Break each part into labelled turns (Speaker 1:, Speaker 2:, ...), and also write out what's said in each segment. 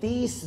Speaker 1: 30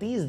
Speaker 1: 30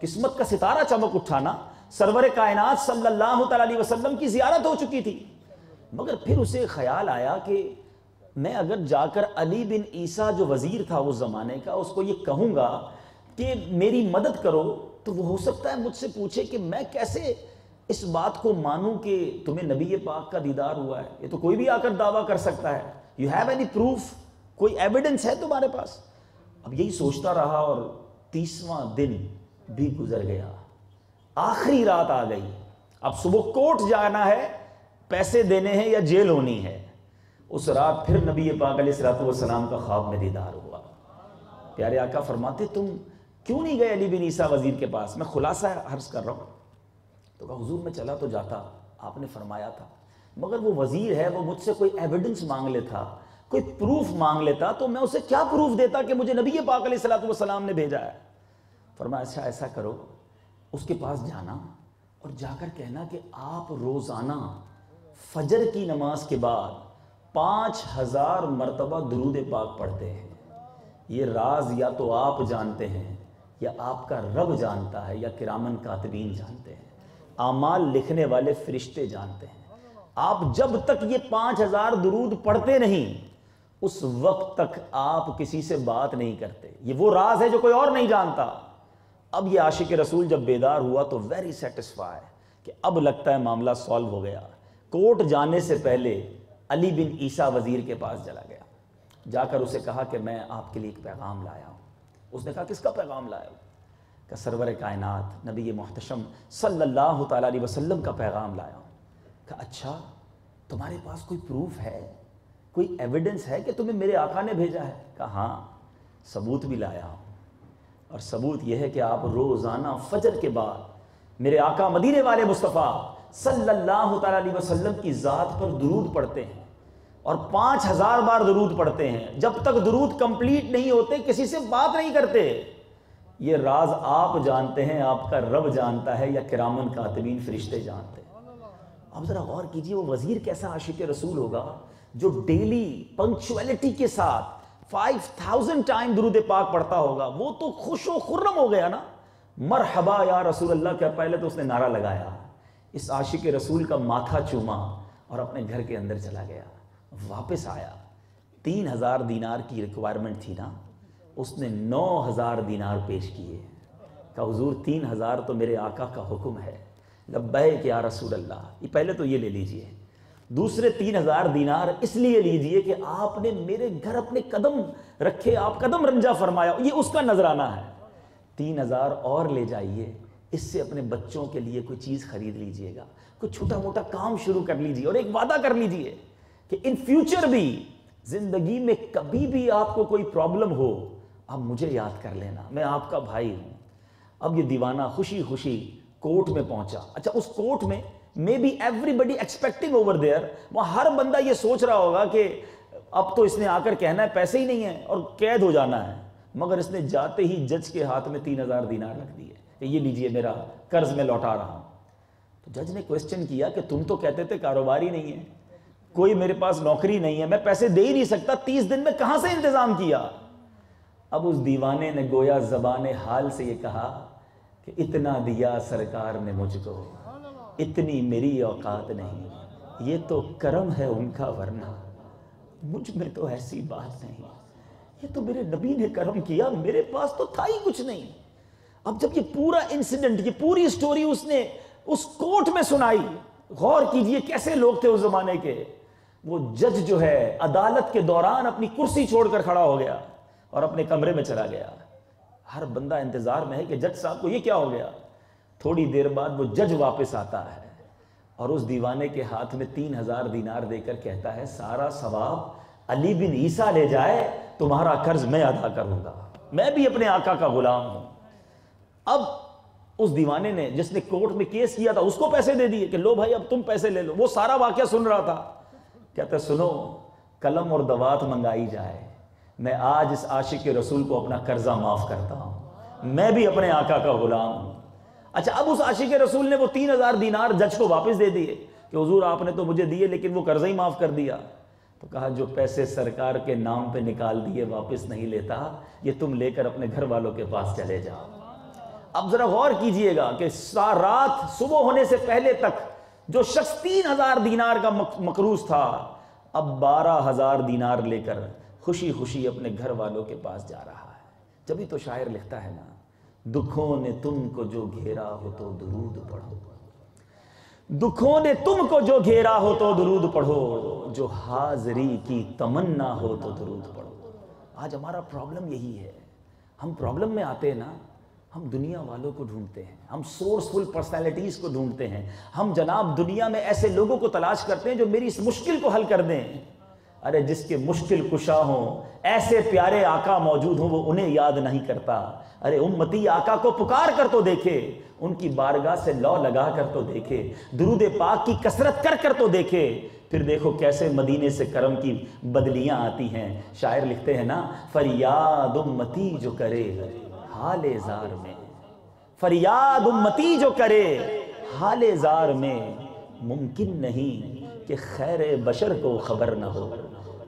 Speaker 1: قسمت کا ستارہ چمک اٹھانا، سرور کائنات صلی اللہ تعالیٰ علیہ وسلم کی زیارت ہو چکی تھی، مگر پھر اسے خیال آیا کہ میں اگر جا کر علی بن عیسیٰ جو وزیر تھا اس زمانے کا، اس کو یہ کہوں گا کہ میری مدد کرو، تو وہ ہو سکتا ہے مجھ سے پوچھے کہ میں کیسے اس بات کو مانوں کہ تمہیں نبی پاک کا دیدار ہوا ہے؟ یہ تو کوئی بھی آ کر دعویٰ کر سکتا ہے، یو ہیو اینی پروف، کوئی ایویڈنس ہے تمہارے پاس؟ اب یہی سوچتا رہا اور 30واں دن بھی گزر گیا، آخری رات آ گئی، اب صبح کوٹ جانا ہے، پیسے دینے ہیں یا جیل ہونی ہے۔ اس رات پھر نبی پاک علیہ الصلوۃ والسلام کا خواب میں دیدار ہوا۔ پیارے آقا فرماتے تم کیوں نہیں گئے علی بن عیسیٰ وزیر کے پاس؟ میں خلاصہ عرض کر رہا ہوں۔ تو کہا حضور میں چلا تو جاتا، آپ نے فرمایا تھا، مگر وہ وزیر ہے، وہ مجھ سے کوئی ایویڈنس مانگ لیتا، کوئی پروف مانگ لیتا، تو میں اسے کیا پروف دیتا کہ مجھے نبی پاک علیہ الصلوۃ والسلام نے بھیجا ہے؟ فرمایا اچھا ایسا کرو، اس کے پاس جانا اور جا کر کہنا کہ آپ روزانہ فجر کی نماز کے بعد 5000 مرتبہ درود پاک پڑھتے ہیں، یہ راز یا تو آپ جانتے ہیں یا آپ کا رب جانتا ہے یا کرامن کاتبین جانتے ہیں، اعمال لکھنے والے فرشتے جانتے ہیں، آپ جب تک یہ 5000 درود پڑھتے نہیں اس وقت تک آپ کسی سے بات نہیں کرتے، یہ وہ راز ہے جو کوئی اور نہیں جانتا۔ اب یہ عاشق رسول جب بیدار ہوا تو ویری سیٹسفائی کہ اب لگتا ہے معاملہ سالو ہو گیا۔ کوٹ جانے سے پہلے علی بن عیسیٰ وزیر کے پاس چلا گیا، جا کر اسے کہا کہ میں آپ کے لیے ایک پیغام لایا ہوں۔ اس نے کہا کس کا پیغام لایا ہوں؟ کہ سرور کائنات نبی محتشم صلی اللہ تعالیٰ علیہ وسلم کا پیغام لایا ہوں۔ کہا اچھا تمہارے پاس کوئی پروف ہے، کوئی ایویڈنس ہے کہ تمہیں میرے آقا نے بھیجا ہے؟ کہا ہاں ثبوت بھی لایا ہوں، اور ثبوت یہ ہے کہ آپ روزانہ فجر کے بعد میرے آقا مدینے والے مصطفیٰ صلی اللہ تعالیٰ علیہ وسلم کی ذات پر درود پڑھتے ہیں، اور 5000 بار درود پڑھتے ہیں، جب تک درود کمپلیٹ نہیں ہوتے کسی سے بات نہیں کرتے۔ یہ راز آپ جانتے ہیں، آپ کا رب جانتا ہے یا کرامن کاتبین فرشتے جانتے ہیں۔ اب ذرا غور کیجئے وہ وزیر کیسا عاشق رسول ہوگا جو ڈیلی پنکچویلٹی کے ساتھ 5000 ٹائم درود پاک پڑھتا ہوگا۔ وہ تو خوش و خرم ہو گیا نا، مرحبا یا رسول اللہ، کیا پہلے تو اس نے نعرہ لگایا، اس عاشق رسول کا ماتھا چوما اور اپنے گھر کے اندر چلا گیا۔ واپس آیا، 3000 دینار کی ریکوائرمنٹ تھی نا، اس نے 9000 دینار پیش کیے۔ کہا حضور 3000 تو میرے آقا کا حکم ہے۔ لبیک یا رسول اللہ، یہ پہلے تو یہ لے لیجئے، دوسرے 3000 دینار اس لیے لیجئے کہ آپ نے میرے گھر اپنے قدم رکھے، آپ قدم رنجا فرمایا، یہ اس کا نذرانہ ہے۔ 3000 اور لے جائیے، اس سے اپنے بچوں کے لیے کوئی چیز خرید لیجئے گا، کوئی چھوٹا موٹا کام شروع کر لیجئے، اور ایک وعدہ کر لیجئے کہ ان فیوچر بھی زندگی میں کبھی بھی آپ کو کوئی پرابلم ہو آپ مجھے یاد کر لینا، میں آپ کا بھائی ہوں۔ اب یہ دیوانہ خوشی خوشی کوٹ میں پہنچا۔ اچھا اس کوٹ میں maybe everybody expecting over there, وہاں ہر بندہ یہ سوچ رہا ہوگا کہ اب تو اس نے آ کر کہنا ہے پیسے ہی نہیں ہیں اور قید ہو جانا ہے، مگر اس نے جاتے ہی جج کے ہاتھ میں 3000 دینار رکھ دیے کہ یہ لیجئے میرا قرض میں لوٹا رہا ہوں۔ تو جج نے کوسچن کیا کہ تم تو کہتے تھے کاروبار ہی نہیں ہے، کوئی میرے پاس نوکری نہیں ہے، میں پیسے دے ہی نہیں سکتا، 30 دن میں کہاں سے انتظام کیا؟ اب اس دیوانے نے گویا زبان حال سے یہ کہا کہ اتنا دیا سرکار نے مجھ کو، اتنی میری اوقات نہیں، یہ تو کرم ہے ان کا، ورنہ مجھ میں تو ایسی بات نہیں، یہ تو میرے نبی نے کرم کیا، میرے پاس تو تھا ہی کچھ نہیں۔ اب جب یہ پورا انسیڈنٹ، یہ پوری سٹوری اس نے اس کوٹ میں سنائی، غور کیجئے کیسے لوگ تھے اس زمانے کے۔ وہ جج جو ہے عدالت کے دوران اپنی کرسی چھوڑ کر کھڑا ہو گیا اور اپنے کمرے میں چلا گیا۔ ہر بندہ انتظار میں ہے کہ جج صاحب کو یہ کیا ہو گیا۔ تھوڑی دیر بعد وہ جج واپس آتا ہے اور اس دیوانے کے ہاتھ میں 3000 دینار دے کر کہتا ہے سارا ثواب علی بن عیسیٰ لے جائے، تمہارا قرض میں ادا کروں گا، میں بھی اپنے آقا کا غلام ہوں۔ اب اس دیوانے نے جس نے کورٹ میں کیس کیا تھا اس کو پیسے دے دیے کہ لو بھائی اب تم پیسے لے لو۔ وہ سارا واقعہ سن رہا تھا، کہتا ہے سنو، قلم اور دوات منگائی جائے، میں آج اس عاشق رسول کو اپنا قرضہ معاف کرتا ہوں، میں بھی اپنے آقا کا غلام ہوں۔ اچھا اب اس عاشق رسول نے وہ 3000 دینار جج کو واپس دے دیے کہ حضور آپ نے تو مجھے دیے لیکن وہ قرضہ ہی معاف کر دیا۔ تو کہا جو پیسے سرکار کے نام پہ نکال دیے واپس نہیں لیتا، یہ تم لے کر اپنے گھر والوں کے پاس چلے جاؤ۔ اب ذرا غور کیجئے گا کہ رات صبح ہونے سے پہلے تک جو شخص 3000 دینار کا مقروض تھا اب 12000 دینار لے کر خوشی خوشی اپنے گھر والوں کے پاس جا رہا ہے۔ جبھی تو شاعر لکھتا ہے نا، دکھوں نے تم کو جو گھیرا ہو تو درود پڑھو، دکھوں نے تم کو جو گھیرا ہو تو درود پڑھو، جو حاضری کی تمنا ہو تو درود پڑھو۔ آج ہمارا پرابلم یہی ہے، ہم پرابلم میں آتے ہیں نا، ہم دنیا والوں کو ڈھونڈتے ہیں، ہم سورسفل پرسنالٹیز کو ڈھونڈتے ہیں، ہم جناب دنیا میں ایسے لوگوں کو تلاش کرتے ہیں جو میری اس مشکل کو حل کر دیں۔ ارے جس کے مشکل کشا ہوں، ایسے پیارے آقا موجود ہوں، وہ انہیں یاد نہیں کرتا۔ ارے امتی آقا کو پکار کر تو دیکھے، ان کی بارگاہ سے لو لگا کر تو دیکھے، درود پاک کی کثرت کر کر تو دیکھے، پھر دیکھو کیسے مدینے سے کرم کی بدلیاں آتی ہیں۔ شاعر لکھتے ہیں نا، فریاد امتی جو کرے حال زار میں، فریاد امتی جو کرے حال زار میں، ممکن نہیں کہ خیر بشر کو خبر نہ ہو،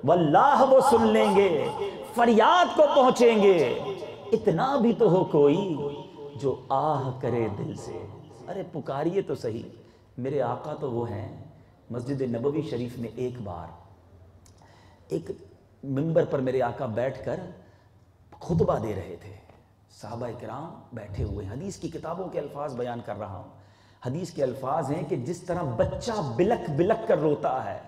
Speaker 1: واللہ وہ سن لیں گے، فریاد کو پہنچیں گے، اتنا بھی تو ہو کوئی جو آہ کرے دل سے۔ ارے پکاریے تو صحیح، میرے آقا تو وہ ہیں۔ مسجد نبوی شریف میں ایک بار ایک منبر پر میرے آقا بیٹھ کر خطبہ دے رہے تھے، صحابہ کرام بیٹھے ہوئے، حدیث کی کتابوں کے الفاظ بیان کر رہا ہوں۔ حدیث کے الفاظ ہیں کہ جس طرح بچہ بلک بلک کر روتا ہے،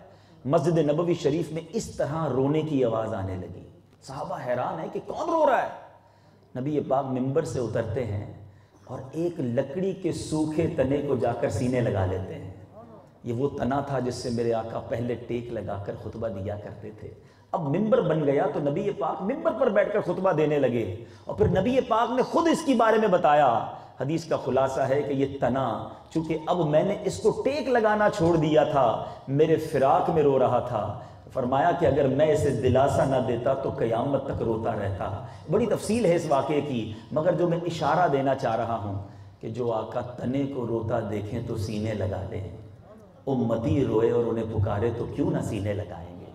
Speaker 1: مسجد نبوی شریف میں اس طرح رونے کی آواز آنے لگی۔ صحابہ حیران ہیں کہ کون رو رہا ہے؟ نبی پاک منبر سے اترتے ہیں اور ایک لکڑی کے سوکھے تنے کو جا کر سینے لگا لیتے ہیں۔ یہ وہ تنا تھا جس سے میرے آقا پہلے ٹیک لگا کر خطبہ دیا کرتے تھے۔ اب منبر بن گیا تو نبی پاک منبر پر بیٹھ کر خطبہ دینے لگے، اور پھر نبی پاک نے خود اس کی بارے میں بتایا۔ حدیث کا خلاصہ ہے کہ یہ تنا چونکہ اب میں نے اس کو ٹیک لگانا چھوڑ دیا تھا، میرے فراق میں رو رہا تھا، فرمایا کہ اگر میں اسے دلاسا نہ دیتا تو قیامت تک روتا رہتا۔ بڑی تفصیل ہے اس واقعے کی، مگر جو میں اشارہ دینا چاہ رہا ہوں کہ جو آقا تنے کو روتا دیکھیں تو سینے لگا لیں، امتی روئے اور انہیں پکارے تو کیوں نہ سینے لگائیں گے،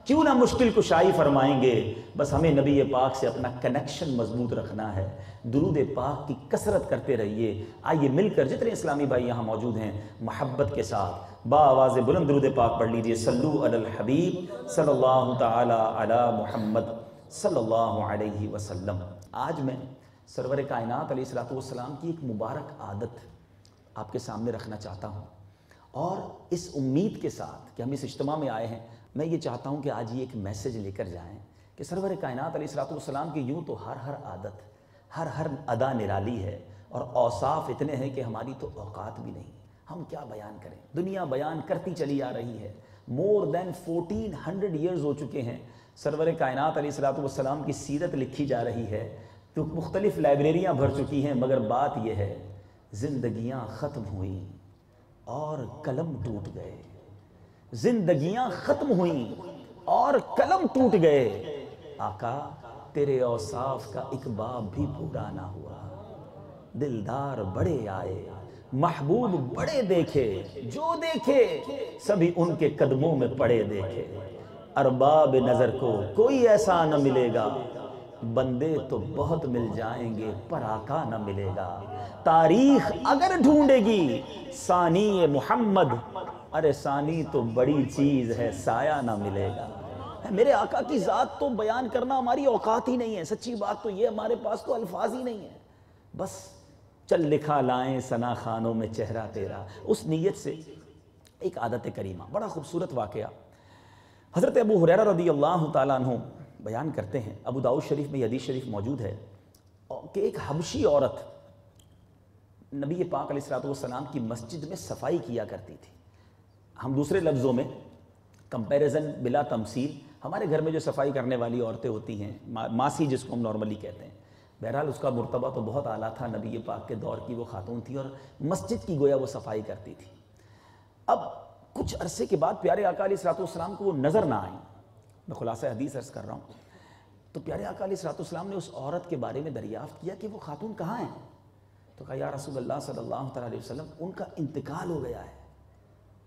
Speaker 1: کیوں نہ مشکل کشائی فرمائیں گے۔ بس ہمیں نبی پاک سے اپنا کنیکشن مضبوط رکھنا ہے، درود پاک کی کثرت کرتے رہیے۔ آئیے مل کر جتنے اسلامی بھائی یہاں موجود ہیں محبت کے ساتھ با آواز بلند درود پاک پڑھ لیجئے، صلو علی الحبیب صلی اللہ تعالی علی محمد صلی اللہ علیہ وسلم۔ آج میں سرور کائنات علیہ السلام کی ایک مبارک عادت آپ کے سامنے رکھنا چاہتا ہوں، اور اس امید کے ساتھ کہ ہم اس اجتماع میں آئے ہیں، میں یہ چاہتا ہوں کہ آج یہ ایک میسج لے کر جائیں کہ سرور کائنات علیہ السلام کی یوں تو ہر عادت، ہر ادا نرالی ہے، اور اوصاف اتنے ہیں کہ ہماری تو اوقات بھی نہیں، ہم کیا بیان کریں۔ دنیا بیان کرتی چلی آ رہی ہے، مور دین 1400 ایئرز ہو چکے ہیں سرور کائنات علیہ السلام کی سیرت لکھی جا رہی ہے، تو مختلف لائبریریاں بھر چکی ہیں، مگر بات یہ ہے زندگیاں ختم ہوئیں اور قلم ٹوٹ گئے، زندگیاں ختم ہوئیں اور قلم ٹوٹ گئے۔ آقا تیرے اوصاف کا ایک باب بھی پورا نہ ہوا، دلدار بڑے آئے، محبوب بڑے دیکھے، جو دیکھے سبھی ان کے قدموں میں پڑے دیکھے۔ ارباب نظر کو کوئی ایسا نہ ملے گا، بندے تو بہت مل جائیں گے پر آقا نہ ملے گا۔ تاریخ اگر ڈھونڈے گی ثانی محمد، ارے ثانی تو بڑی چیز ہے، سایہ نہ ملے گا۔ میرے آقا کی ذات تو بیان کرنا ہماری اوقات ہی نہیں ہے، سچی بات تو یہ ہمارے پاس تو الفاظ ہی نہیں ہیں۔ بس چل لکھا لائیں ثنا خانوں میں چہرہ تیرا، اس نیت سے ایک عادت کریمہ۔ بڑا خوبصورت واقعہ حضرت ابو ہریرہ رضی اللہ تعالیٰ عنہ بیان کرتے ہیں، ابو داؤد شریف میں یہ حدیث شریف موجود ہے کہ ایک حبشی عورت نبی پاک علیہ السلام کی مسجد میں صفائی کیا کرتی تھی۔ ہم دوسرے لفظوں میں کمپیریزن بلا تمثیل، ہمارے گھر میں جو صفائی کرنے والی عورتیں ہوتی ہیں، ماسی جس کو ہم نارملی کہتے ہیں، بہرحال اس کا مرتبہ تو بہت اعلیٰ تھا، نبی پاک کے دور کی وہ خاتون تھی اور مسجد کی گویا وہ صفائی کرتی تھی۔ اب کچھ عرصے کے بعد پیارے آقا علیہ السلام کو وہ نظر نہ آئیں، میں خلاصہ حدیث عرض کر رہا ہوں، تو پیارے آقا علیہ السلام نے اس عورت کے بارے میں دریافت کیا کہ وہ خاتون کہاں ہیں؟ تو کہا یا رسول اللہ صلی اللہ علیہ وسلم ان کا انتقال ہو گیا ہے۔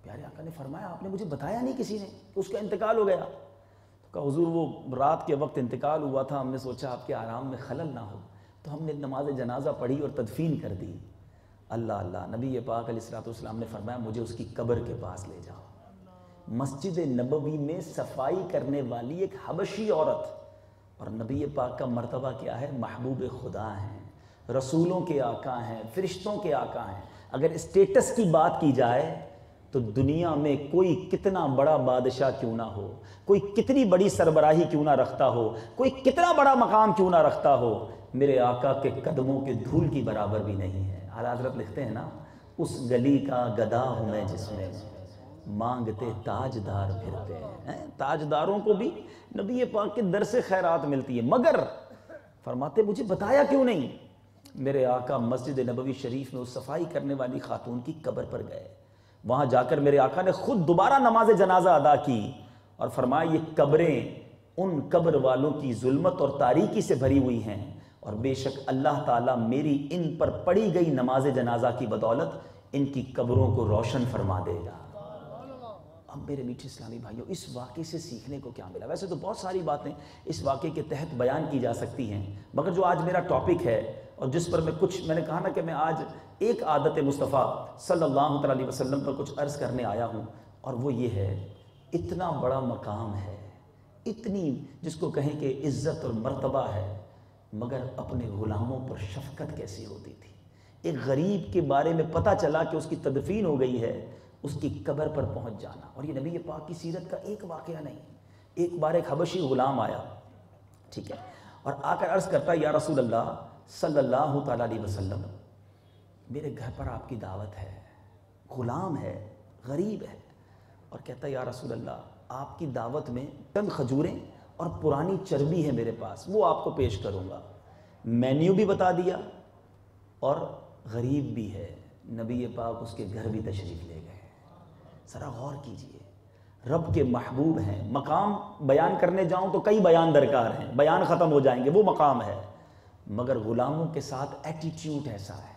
Speaker 1: پیارے آقا نے فرمایا آپ نے مجھے بتایا نہیں کسی نے کہ اس کا انتقال ہو گیا؟ تو کہا حضور وہ رات کے وقت انتقال ہوا تھا، ہم نے سوچا آپ کے آرام میں خلل نہ ہو تو ہم نے نماز جنازہ پڑھی اور تدفین کر دی۔ اللہ اللہ، نبی پاک علیہ الصلوۃ والسلام نے فرمایا مجھے اس کی قبر کے پاس لے جاؤ۔ مسجد نبوی میں صفائی کرنے والی ایک حبشی عورت، اور نبی پاک کا مرتبہ کیا ہے؟ محبوب خدا ہیں، رسولوں کے آقا ہیں، فرشتوں کے آقا ہیں۔ اگر اسٹیٹس کی بات کی جائے تو دنیا میں کوئی کتنا بڑا بادشاہ کیوں نہ ہو، کوئی کتنی بڑی سربراہی کیوں نہ رکھتا ہو، کوئی کتنا بڑا مقام کیوں نہ رکھتا ہو، میرے آقا کے قدموں کے دھول کی برابر بھی نہیں ہے۔ اعلیٰ حضرت لکھتے ہیں نا، اس گلی کا گدا ہوں میں جس میں مانگتے تاجدار پھرتے ہیں۔ تاجداروں کو بھی نبی پاک کے در سے خیرات ملتی ہے، مگر فرماتے مجھے بتایا کیوں نہیں؟ میرے آقا مسجد نبوی شریف میں اس صفائی کرنے والی خاتون کی قبر پر گئے، وہاں جا کر میرے آقا نے خود دوبارہ نماز جنازہ ادا کی اور فرمایا یہ قبریں ان قبر والوں کی ظلمت اور تاریکی سے بھری ہوئی ہیں، اور بے شک اللہ تعالیٰ میری ان پر پڑھی گئی نماز جنازہ کی بدولت ان کی قبروں کو روشن فرما دے گا۔ اب میرے میٹھے اسلامی بھائیوں، اس واقعے سے سیکھنے کو کیا ملا؟ ویسے تو بہت ساری باتیں اس واقعے کے تحت بیان کی جا سکتی ہیں، مگر جو آج میرا ٹاپک ہے اور جس پر میں نے کہا نا کہ میں آج ایک عادت مصطفیٰ صلی اللہ علیہ وسلم پر کچھ عرض کرنے آیا ہوں، اور وہ یہ ہے، اتنا بڑا مقام ہے، اتنی جس کو کہیں کہ عزت اور مرتبہ ہے، مگر اپنے غلاموں پر شفقت کیسی ہوتی تھی۔ ایک غریب کے بارے میں پتہ چلا کہ اس کی تدفین ہو گئی ہے، اس کی قبر پر پہنچ جانا، اور یہ نبی پاک کی سیرت کا ایک واقعہ نہیں۔ ایک بار ایک حبشی غلام آیا، ٹھیک ہے، اور آ کر عرض کرتا یا رسول اللہ صلی اللہ تعالیٰ علیہ وسلم، میرے گھر پر آپ کی دعوت ہے، غلام ہے، غریب ہے، اور کہتا یا رسول اللہ آپ کی دعوت میں چند کھجوریں اور پرانی چربی ہے میرے پاس، وہ آپ کو پیش کروں گا۔ مینیو بھی بتا دیا اور غریب بھی ہے، نبی پاک اس کے گھر بھی تشریف لے گئے۔ ذرا غور کیجئے، رب کے محبوب ہیں، مقام بیان کرنے جاؤں تو کئی بیان درکار ہیں، بیان ختم ہو جائیں گے، وہ مقام ہے، مگر غلاموں کے ساتھ ایٹیٹیوڈ ایسا ہے۔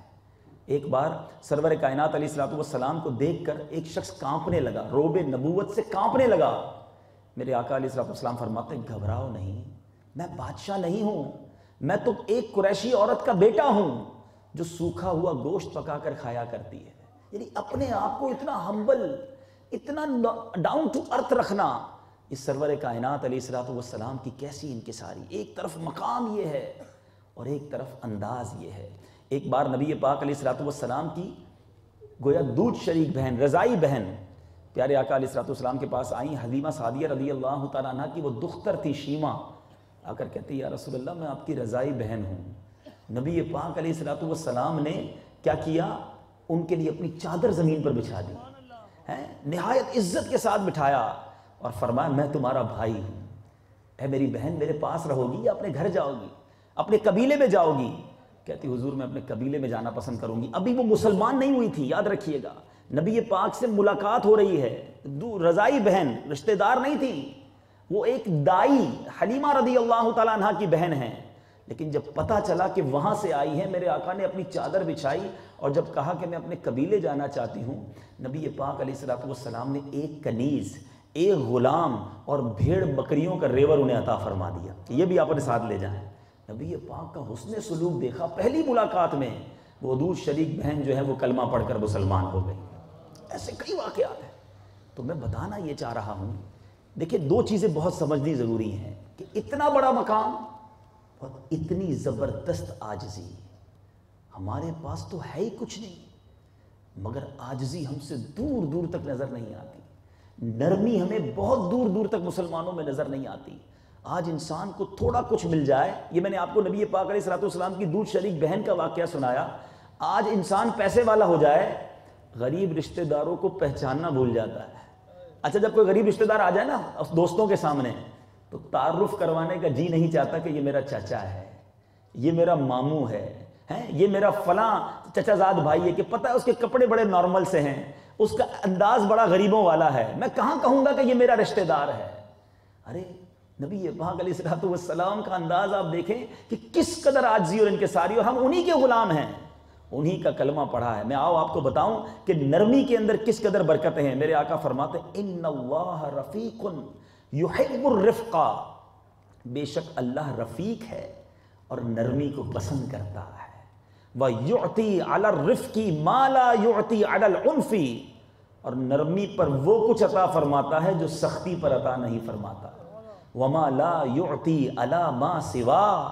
Speaker 1: ایک بار سرور کائنات علیہ الصلوۃ والسلام کو دیکھ کر ایک شخص کانپنے لگا، روب نبوت سے کانپنے لگا۔ میرے آقا علیہ الصلوۃ والسلام فرماتے ہیں گھبراؤ نہیں، میں بادشاہ نہیں ہوں، میں تو ایک قریشی عورت کا بیٹا ہوں جو سوکھا ہوا گوشت پکا کر کھایا کرتی ہے۔ یعنی اپنے آپ کو اتنا ہمبل، اتنا ڈاؤن ٹو ارتھ رکھنا، اس سرور کائنات علیہ الصلوۃ والسلام کی کیسی انکساری۔ ایک طرف مقام یہ ہے اور ایک طرف انداز یہ ہے۔ ایک بار نبی پاک علیہ الصلوۃ والسلام کی گویا دودھ شریک بہن، رضائی بہن پیارے آقا علیہ الصلوۃ والسلام کے پاس آئیں، حلیمہ سعدیہ رضی اللہ تعالیٰ عنہ کی وہ دختر تھی شیمہ، آ کر کہتی یا رسول اللہ میں آپ کی رضائی بہن ہوں۔ نبی پاک علیہ الصلوۃ والسلام نے کیا کیا؟ ان کے لیے اپنی چادر زمین پر بچھا دی، نہایت عزت کے ساتھ بٹھایا اور فرمایا میں تمہارا بھائی ہوں، اے میری بہن میرے پاس رہو گی یا اپنے گھر جاؤ گی، اپنے قبیلے میں جاؤ گی؟ کہتی حضور میں اپنے قبیلے میں جانا پسند کروں گی۔ ابھی وہ مسلمان نہیں ہوئی تھی، یاد رکھیے گا، نبی پاک سے ملاقات ہو رہی ہے، رضائی بہن، رشتہ دار نہیں تھی، وہ ایک دائی حلیمہ رضی اللہ تعالیٰ عنہ کی بہن ہیں۔ لیکن جب پتہ چلا کہ وہاں سے آئی ہے، میرے آقا نے اپنی چادر بچھائی اور جب کہا کہ میں اپنے قبیلے جانا چاہتی ہوں، نبی پاک علیہ الصلوۃ والسلام نے ایک کنیز، ایک غلام اور بھیڑ بکریوں کا ریور انہیں عطا فرما دیا کہ یہ بھی آپ اپنے ساتھ لے جائیں۔ نبی پاک کا حسن سلوک دیکھا، پہلی ملاقات میں وہ دودھ شریک بہن جو ہے وہ کلمہ پڑھ کر مسلمان ہو گئی۔ ایسے کئی واقعات ہیں۔ تو میں بتانا یہ چاہ رہا ہوں، دیکھیں دو چیزیں بہت سمجھنی ضروری ہیں کہ اتنا بڑا مقام اور اتنی زبردست عاجزی۔ ہمارے پاس تو ہے ہی کچھ نہیں، مگر عاجزی ہم سے دور دور تک نظر نہیں آتی، نرمی ہمیں بہت دور دور تک مسلمانوں میں نظر نہیں آتی۔ آج انسان کو تھوڑا کچھ مل جائے، یہ میں نے آپ کو نبی پاک علیہ الصلوۃ والسلام کی دودھ شریک بہن کا واقعہ سنایا، آج انسان پیسے والا ہو جائے، غریب رشتہ داروں کو پہچاننا بھول جاتا ہے۔ اچھا جب کوئی غریب رشتہ دار آ جائے نا دوستوں کے سامنے تو تعارف کروانے کا جی نہیں چاہتا کہ یہ میرا چاچا ہے، یہ میرا ماموں ہے، یہ میرا فلاں چچا زاد بھائی ہے، کہ پتہ ہے اس کے کپڑے بڑے نارمل سے ہیں، اس کا انداز بڑا غریبوں والا ہے، میں کہاں کہوں گا کہ یہ میرا رشتہ دار ہے۔ ارے نبی پاک علیہ الصلوۃ والسلام کا انداز آپ دیکھیں کہ کس قدر عاجزی اور انکساری، اور ہم انہی کے غلام ہیں، انہی کا کلمہ پڑھا ہے۔ میں آؤ آپ کو بتاؤں کہ نرمی کے اندر کس قدر برکتیں ہیں۔ میرے آقا فرماتے ہیں ان اللہ رفیق یحب الرفق، بے شک اللہ رفیق ہے، اور نرمی کو پسند کرتا ہے۔ وَيُعْطِي عَلَى الرِّفْقِ مَا لَا يُعْطِي عَلَى الْعُنْفِ، اور نرمی پر وہ کچھ عطا فرماتا ہے جو سختی پر عطا نہیں فرماتا۔ وَمَا لَا يُعْطِي عَلَى مَا سِوَا،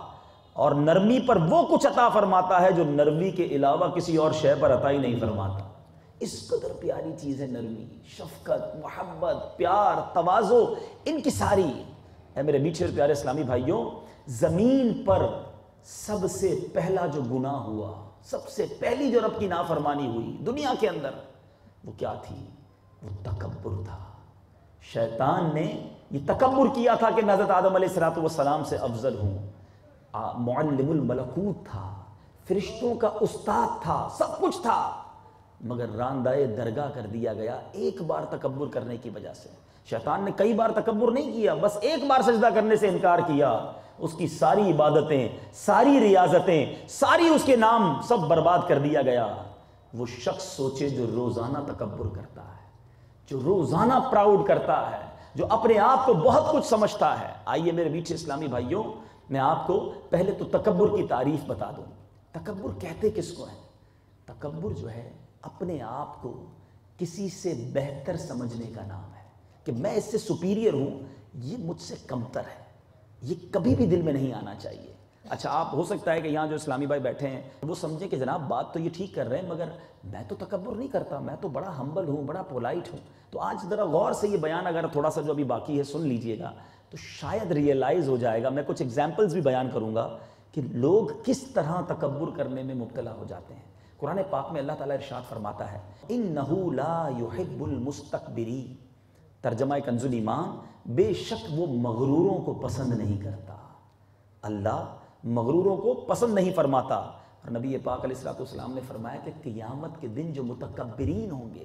Speaker 1: اور نرمی پر وہ کچھ عطا فرماتا ہے جو نرمی کے علاوہ کسی اور شے پر عطا ہی نہیں فرماتا۔ اس قدر پیاری چیز ہے نرمی، شفقت، محبت، پیار، تواضع، انکساری۔ اے میرے میٹھے اور پیارے اسلامی بھائیوں، زمین پر سب سے پہلا جو گناہ ہوا، سب سے پہلی جو رب کی نافرمانی ہوئی دنیا کے اندر، وہ کیا تھی؟ وہ تکبر تھا۔ شیطان نے یہ تکبر کیا تھا کہ میں حضرت آدم علیہ السلام سے افضل ہوں۔ معلم الملکوت تھا، فرشتوں کا استاد تھا، سب کچھ تھا، مگر راندائے درگاہ کر دیا گیا ایک بار تکبر کرنے کی وجہ سے۔ شیطان نے کئی بار تکبر نہیں کیا، بس ایک بار سجدہ کرنے سے انکار کیا، اس کی ساری عبادتیں، ساری ریاضتیں، ساری اس کے نام سب برباد کر دیا گیا۔ وہ شخص سوچے جو روزانہ تکبر کرتا ہے، جو روزانہ پراؤڈ کرتا ہے، جو اپنے آپ کو بہت کچھ سمجھتا ہے۔ آئیے میرے میٹھے اسلامی بھائیوں، میں آپ کو پہلے تو تکبر کی تعریف بتا دوں۔ تکبر کہتے کس کو ہے؟ تکبر جو ہے اپنے آپ کو کسی سے بہتر سمجھنے کا نام ہے، کہ میں اس سے سپیریئر ہوں، یہ مجھ سے کمتر ہے، یہ کبھی بھی دل میں نہیں آنا چاہیے۔ اچھا، آپ ہو سکتا ہے کہ یہاں جو اسلامی بھائی بیٹھے ہیں وہ سمجھیں کہ جناب بات تو یہ ٹھیک کر رہے ہیں، مگر میں تو تکبر نہیں کرتا، میں تو بڑا ہمبل ہوں، بڑا پولائٹ ہوں۔ تو آج ذرا غور سے یہ بیان اگر تھوڑا سا جو ابھی باقی ہے سن لیجئے گا تو شاید ریئلائز ہو جائے گا۔ میں کچھ ایگزامپلز بھی بیان کروں گا کہ لوگ کس طرح تکبر کرنے میں مبتلا ہو جاتے ہیں۔ قرآن پاک میں اللہ تعالیٰ ارشاد فرماتا ہے اِنَّهُ لَا يُحِبُّ الْمُسْتَكْبِرِينَ، ترجمہ کنز الایمان، بے شک وہ مغروروں کو پسند نہیں کرتا۔ اللہ مغروروں کو پسند نہیں فرماتا۔ اور نبی پاک علیہ السلام نے فرمایا کہ قیامت کے دن جو متکبرین ہوں گے،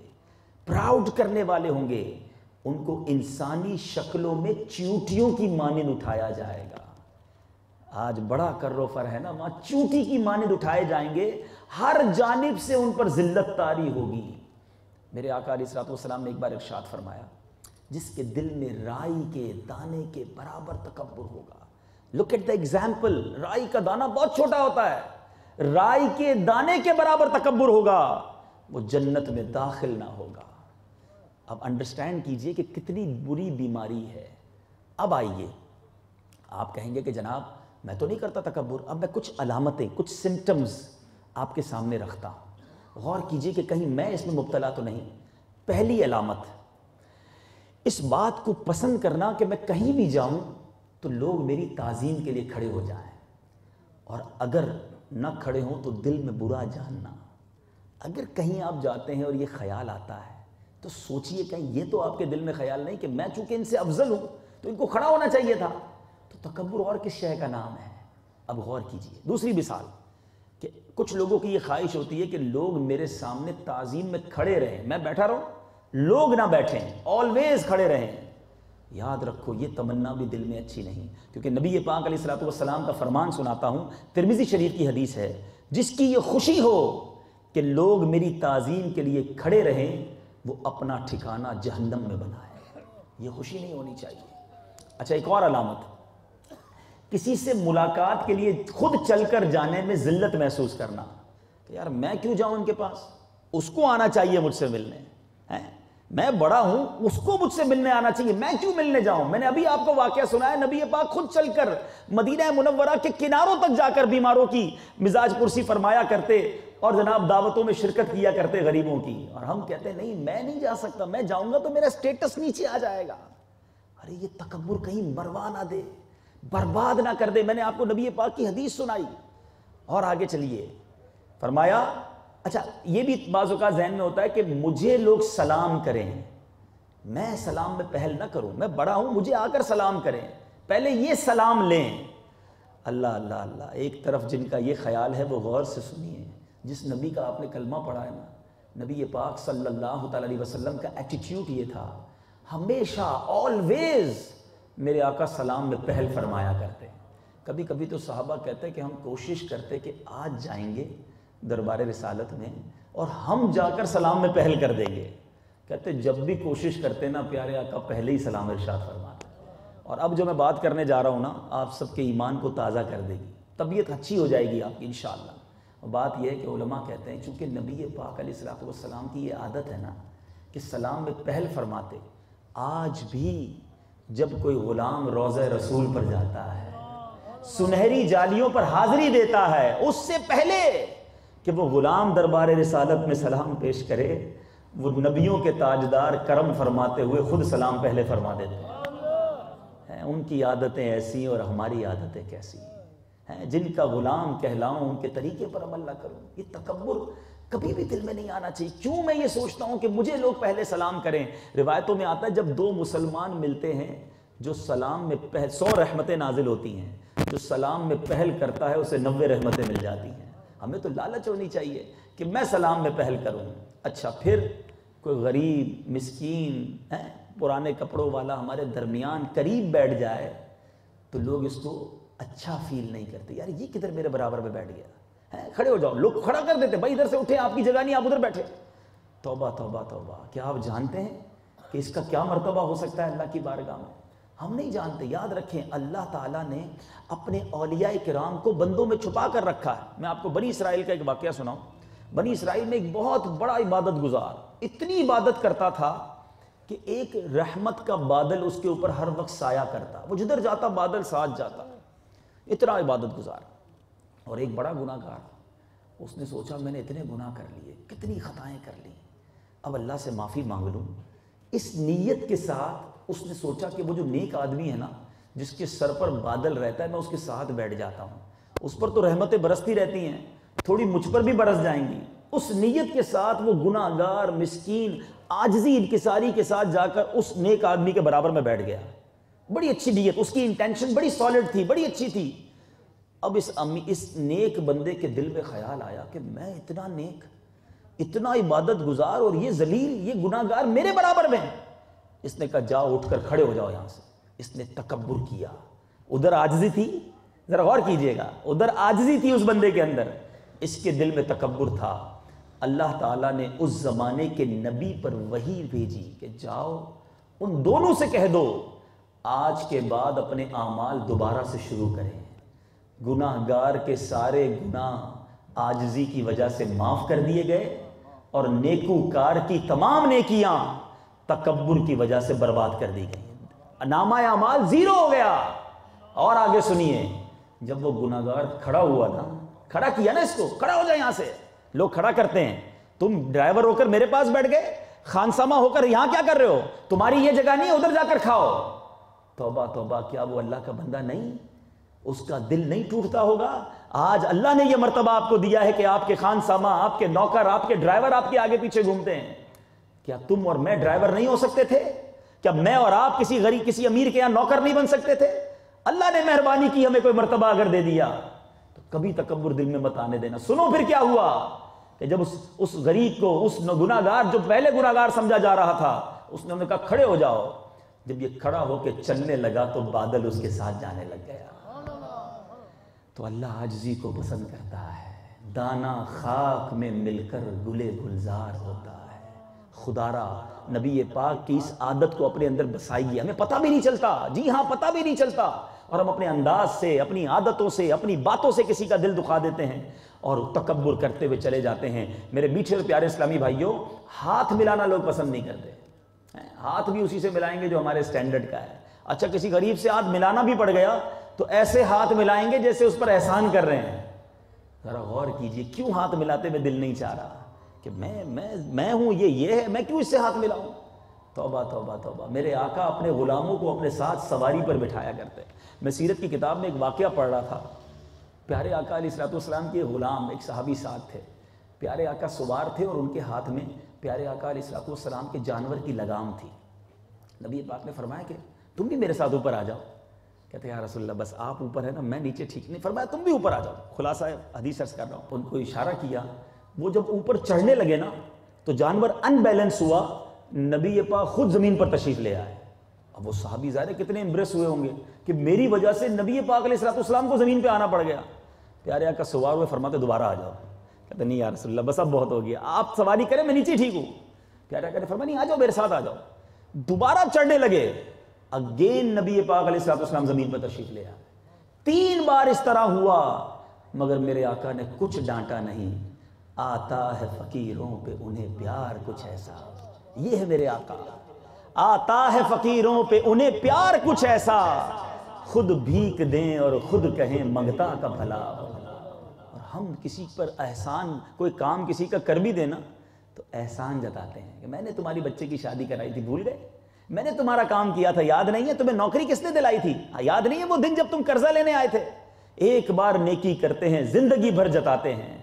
Speaker 1: پراؤڈ کرنے والے ہوں گے، ان کو انسانی شکلوں میں چیونٹیوں کی مانند اٹھایا جائے گا۔ آج بڑا کر و فر ہے نا، وہاں چونٹی کی مانند اٹھائے جائیں گے، ہر جانب سے ان پر ذلت طاری ہوگی۔ میرے آقا علیہ السلام نے ایک بار ارشاد فرمایا جس کے دل میں رائی کے دانے کے برابر تکبر ہوگا۔ لک ایٹ دا ایگزامپل، رائی کا دانہ بہت چھوٹا ہوتا ہے، رائی کے دانے کے برابر تکبر ہوگا، وہ جنت میں داخل نہ ہوگا۔ اب انڈرسٹینڈ کیجئے کہ کتنی بری بیماری ہے۔ اب آئیے، آپ کہیں گے کہ جناب میں تو نہیں کرتا تکبر، اب میں کچھ علامتیں، کچھ سمٹمز آپ کے سامنے رکھتا ہوں، غور کیجئے کہ کہیں میں اس میں مبتلا تو نہیں۔ پہلی علامت، اس بات کو پسند کرنا کہ میں کہیں بھی جاؤں تو لوگ میری تعظیم کے لیے کھڑے ہو جائیں، اور اگر نہ کھڑے ہوں تو دل میں برا جاننا۔ اگر کہیں آپ جاتے ہیں اور یہ خیال آتا ہے تو سوچئے کہیں یہ تو آپ کے دل میں خیال نہیں کہ میں چونکہ ان سے افضل ہوں تو ان کو کھڑا ہونا چاہیے تھا۔ تو تکبر اور کس شے کا نام ہے؟ اب غور کیجئے۔ دوسری مثال کہ کچھ لوگوں کی یہ خواہش ہوتی ہے کہ لوگ میرے سامنے تعظیم میں کھڑے رہیں، میں بیٹھا رہوں، لوگ نہ بیٹھیں، آلویز کھڑے رہیں۔ یاد رکھو یہ تمنا بھی دل میں اچھی نہیں، کیونکہ نبی پاک علیہ السلام کا فرمان سناتا ہوں، ترمذی شریف کی حدیث ہے، جس کی یہ خوشی ہو کہ لوگ میری تعظیم کے لیے کھڑے رہیں، وہ اپنا ٹھکانہ جہنم میں بنائے۔ یہ خوشی نہیں ہونی چاہیے۔ اچھا، ایک اور علامت، کسی سے ملاقات کے لیے خود چل کر جانے میں ذلت محسوس کرنا کہ یار میں کیوں جاؤں ان کے پاس، اس کو آنا چاہیے مجھ سے ملنے، میں بڑا ہوں، اس کو مجھ سے ملنے آنا چاہیے، میں کیوں ملنے جاؤں۔ میں نے ابھی آپ کو واقعہ سنا ہے، نبی پاک خود چل کر مدینہ منورہ کے کناروں تک جا کر بیماروں کی مزاج پرسی فرمایا کرتے اور جناب دعوتوں میں شرکت کیا کرتے غریبوں کی، اور ہم کہتے ہیں نہیں میں نہیں جا سکتا، میں جاؤں گا تو میرا سٹیٹس نیچے آ جائے گا۔ ارے یہ تکبر کہیں مروا نہ دے، برباد نہ کر دے۔ میں نے آپ کو نبی پاک کی حدیث سنائی، اور آگے چلیے، فرمایا اچھا یہ بھی بعض اوقات ذہن میں ہوتا ہے کہ مجھے لوگ سلام کریں، میں سلام میں پہل نہ کروں، میں بڑا ہوں مجھے آ کر سلام کریں، پہلے یہ سلام لیں۔ اللہ اللہ اللہ، ایک طرف جن کا یہ خیال ہے وہ غور سے سنیے، جس نبی کا آپ نے کلمہ پڑھا ہے نا، نبی پاک صلی اللہ تعالی علیہ وسلم کا ایٹیٹیوڈ یہ تھا، ہمیشہ آلویز میرے آقا سلام میں پہل فرمایا کرتے۔ کبھی کبھی تو صحابہ کہتے کہ ہم کوشش کرتے کہ آج جائیں گے دربار رسالت میں اور ہم جا کر سلام میں پہل کر دیں گے۔ کہتے جب بھی کوشش کرتے نا پیارے آقا پہلے ہی سلام ارشاد فرماتے۔ اور اب جو میں بات کرنے جا رہا ہوں نا، آپ سب کے ایمان کو تازہ کر دے گی۔ طبیعت اچھی ہو جائے گی آپ کی انشاءاللہ۔ بات یہ ہے کہ علماء کہتے ہیں چونکہ نبی پاک علیہ الصلوۃ والسلام کی یہ عادت ہے نا کہ سلام میں پہل فرماتے، آج بھی جب کوئی غلام روضہ رسول پر جاتا ہے، سنہری جالیوں پر حاضری دیتا ہے، اس سے پہلے کہ وہ غلام دربار رسالت میں سلام پیش کرے، وہ نبیوں کے تاجدار کرم فرماتے ہوئے خود سلام پہلے فرما دیتے ہیں۔ ان کی عادتیں ایسی اور ہماری عادتیں کیسی ہیں؟ جن کا غلام کہلاؤں ان کے طریقے پر عمل نہ کروں، یہ تکبر کبھی بھی دل میں نہیں آنا چاہیے۔ کیوں میں یہ سوچتا ہوں کہ مجھے لوگ پہلے سلام کریں؟ روایتوں میں آتا ہے جب دو مسلمان ملتے ہیں، جو سلام میں 100 رحمتیں نازل ہوتی ہیں، جو سلام میں پہل کرتا ہے اسے 90 رحمتیں مل جاتی ہیں۔ ہمیں تو لالچ ہونی چاہیے کہ میں سلام میں پہل کروں۔ اچھا پھر کوئی غریب مسکین پرانے کپڑوں والا ہمارے درمیان قریب بیٹھ جائے تو لوگ اس کو اچھا فیل نہیں کرتے، یار یہ کدھر میرے برابر میں بیٹھ گیا، کھڑے ہو جاؤ، لوگ کھڑا کر دیتے، بھائی ادھر سے اٹھے، آپ کی جگہ نہیں، آپ ادھر بیٹھے۔ توبہ توبہ توبہ، کیا آپ جانتے ہیں کہ اس کا کیا مرتبہ ہو سکتا ہے اللہ کی بارگاہ میں؟ ہم نہیں جانتے۔ یاد رکھیں اللہ تعالیٰ نے اپنے اولیاء کرام کو بندوں میں چھپا کر رکھا ہے۔ میں آپ کو بنی اسرائیل کا ایک واقعہ سناؤں۔ بنی اسرائیل میں ایک بہت بڑا عبادت گزار اتنی عبادت کرتا تھا کہ ایک رحمت کا بادل اس کے اوپر ہر وقت سایہ کرتا، وہ جدھر جاتا بادل ساتھ جاتا، اتنا عبادت گزار۔ اور ایک بڑا گناہ گار، اس نے سوچا میں نے اتنے گناہ کر لیے، کتنی خطائیں کر لی، اب اللہ سے معافی مانگ لوں۔ اس نیت کے ساتھ اس نے سوچا کہ وہ جو نیک آدمی ہے نا جس کے سر پر بادل رہتا ہے، میں اس کے ساتھ بیٹھ جاتا ہوں، اس پر تو رحمتیں برستی رہتی ہیں، تھوڑی مجھ پر بھی برس جائیں گی۔ اس نیت کے ساتھ وہ گناہ گار مسکین عاجزی انکساری کے ساتھ جا کر اس نیک آدمی کے برابر میں بیٹھ گیا۔ بڑی اچھی نیت، اس کی انٹینشن بڑی سالڈ تھی، بڑی اچھی تھی۔ اب اس نیک بندے کے دل میں خیال آیا کہ میں اتنا نیک، اتنا عبادت گزار اور یہ ذلیل، یہ گناہ گار میرے برابر میں۔ اس نے کہا جاؤ اٹھ کر کھڑے ہو جاؤ یہاں سے۔ اس نے تکبر کیا، ادھر عاجزی تھی، ذرا غور کیجئے گا، ادھر عاجزی تھی اس بندے کے اندر، اس کے دل میں تکبر تھا۔ اللہ تعالیٰ نے اس زمانے کے نبی پر وحی بھیجی کہ جاؤ ان دونوں سے کہہ دو آج کے بعد اپنے اعمال دوبارہ سے شروع کریں۔ گناہ گار کے سارے گناہ عاجزی کی وجہ سے معاف کر دیے گئے اور نیکوکار کی تمام نیکیاں تکبر کی وجہ سے برباد کر دی گئی، نامہ اعمال زیرو ہو گیا۔ اور آگے سنیے، جب وہ گناہ گار کھڑا ہوا نا، کھڑا کیا نا اس کو، کھڑا ہو جائے یہاں سے، لوگ کھڑا کرتے ہیں، تم ڈرائیور ہو کر میرے پاس بیٹھ گئے، خانسامہ ہو کر یہاں کیا کر رہے ہو، تمہاری یہ جگہ نہیں ہے، ادھر جا کر کھاؤ۔ توبہ توبہ، کیا وہ اللہ کا بندہ نہیں؟ اس کا دل نہیں ٹوٹتا ہوگا؟ آج اللہ نے یہ مرتبہ آپ کو دیا ہے کہ آپ کے خانسامہ، آپ کے نوکر، آپ کے ڈرائیور آپ کے آگے پیچھے گھومتے ہیں۔ کیا تم اور میں ڈرائیور نہیں ہو سکتے تھے؟ کیا میں اور آپ کسی غریب، کسی امیر کے یہاں نوکر نہیں بن سکتے تھے؟ اللہ نے مہربانی کی، ہمیں کوئی مرتبہ اگر دے دیا تو کبھی تکبر دل میں مت آنے دینا۔ سنو پھر کیا ہوا کہ جب اس غریب کو، اس گناہ گار جو پہلے گناہ گار سمجھا جا رہا تھا، اس نے انہیں کہا کھڑے ہو جاؤ، جب یہ کھڑا ہو کے چلنے لگا تو بادل اس کے ساتھ جانے لگ گیا۔ تو اللہ عاجزی کو پسند کرتا ہے۔ دانا خاک میں مل کر گلے گلزار ہوتا ہے۔ خدا را نبی پاک کی اس عادت کو اپنے اندر بسائیے، ہمیں پتہ بھی نہیں چلتا، جی ہاں پتہ بھی نہیں چلتا، اور ہم اپنے انداز سے، اپنی عادتوں سے، اپنی باتوں سے کسی کا دل دکھا دیتے ہیں اور تکبر کرتے ہوئے چلے جاتے ہیں۔ میرے میٹھے اور پیارے اسلامی بھائیوں، ہاتھ ملانا لوگ پسند نہیں کرتے، ہاتھ بھی اسی سے ملائیں گے جو ہمارے سٹینڈرڈ کا ہے۔ اچھا کسی غریب سے ہاتھ ملانا بھی پڑ گیا تو ایسے ہاتھ ملائیں گے جیسے اس پر احسان کر رہے ہیں۔ ذرا غور کیجئے، کیوں ہاتھ ملاتے میں دل نہیں چاہ رہا کہ میں ہوں، یہ ہے، میں کیوں اس سے ہاتھ ملاؤں؟ توبہ توبہ توبہ۔ میرے آقا اپنے غلاموں کو اپنے ساتھ سواری پر بٹھایا کرتے۔ میں سیرت کی کتاب میں ایک واقعہ پڑھ رہا تھا، پیارے آقا علیہ الصلوۃ والسلام کے غلام ایک صحابی ساتھ تھے، پیارے آقا سوار تھے اور ان کے ہاتھ میں پیارے آقا علیہ الصلوۃ والسلام کے جانور کی لگام تھی۔ نبی پاک نے فرمایا کہ تم بھی میرے ساتھ اوپر آ جاؤ۔ کہتے ہیں یا رسول اللہ بس آپ اوپر ہے نا، میں نیچے ٹھیک نہیں۔ فرمایا تم بھی اوپر آ جاؤ۔ خلاصہ حدیث عرض کر رہا ہوں، ان کو اشارہ کیا، وہ جب اوپر چڑھنے لگے نا تو جانور ان بیلنس ہوا، نبی پاک خود زمین پر تشریف لے آئے۔ اب وہ صحابی ظاہر کتنے امپریس ہوئے ہوں گے کہ میری وجہ سے نبی پاک علیہ الصلوۃ والسلام کو زمین پہ آنا پڑ گیا۔ پیارے آقا سوار ہوئے، فرماتے دوبارہ آ جاؤ۔ کہتے نہیں یا رسول اللہ بس اب بہت ہو گیا، آپ سواری کریں میں نیچے ٹھیک ہوں۔ پیارے آقا نے فرمایا نہیں آ جاؤ میرے ساتھ آ جاؤ۔ دوبارہ چڑھنے لگے، اگین نبی پاک علیہ الصلوۃ والسلام زمین پر تشریف لے آئے۔ 3 بار اس طرح ہوا مگر میرے آقا نے کچھ ڈانٹا نہیں. آتا ہے فقیروں پہ انہیں پیار کچھ ایسا. یہ ہے میرے آقا. آتا ہے فقیروں پہ انہیں پیار کچھ ایسا, خود بھیک دیں اور خود کہیں منگتا کا بھلا. اور ہم کسی پر احسان, کوئی کام کسی کا کر بھی دینا تو احسان جتاتے ہیں کہ میں نے تمہاری بچے کی شادی کرائی تھی, بھول گئے؟ میں نے تمہارا کام کیا تھا, یاد نہیں ہے؟ تمہیں نوکری کس نے دلائی تھی, یاد نہیں ہے وہ دن جب تم قرضہ لینے آئے تھے؟ ایک بار نیکی کرتے ہیں زندگی بھر جتاتے ہیں.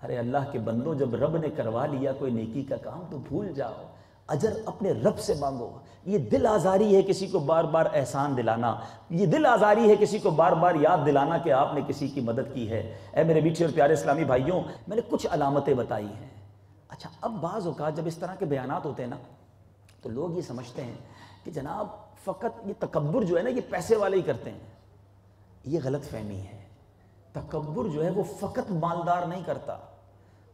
Speaker 1: ارے اللہ کے بندوں, جب رب نے کروا لیا کوئی نیکی کا کام تو بھول جاؤ, اجر اپنے رب سے مانگو. یہ دل آزاری ہے کسی کو بار بار احسان دلانا, یہ دل آزاری ہے کسی کو بار بار یاد دلانا کہ آپ نے کسی کی مدد کی ہے. اے میرے میٹھے اور پیارے اسلامی بھائیوں, میں نے کچھ علامتیں بتائی ہیں. اچھا, اب بعض اوقات جب اس طرح کے بیانات ہوتے ہیں نا تو لوگ یہ سمجھتے ہیں کہ جناب فقط یہ تکبر جو ہے نا یہ پیسے والے ہی کرتے ہیں. یہ غلط فہمی ہے. تکبر جو ہے وہ فقط مالدار نہیں کرتا.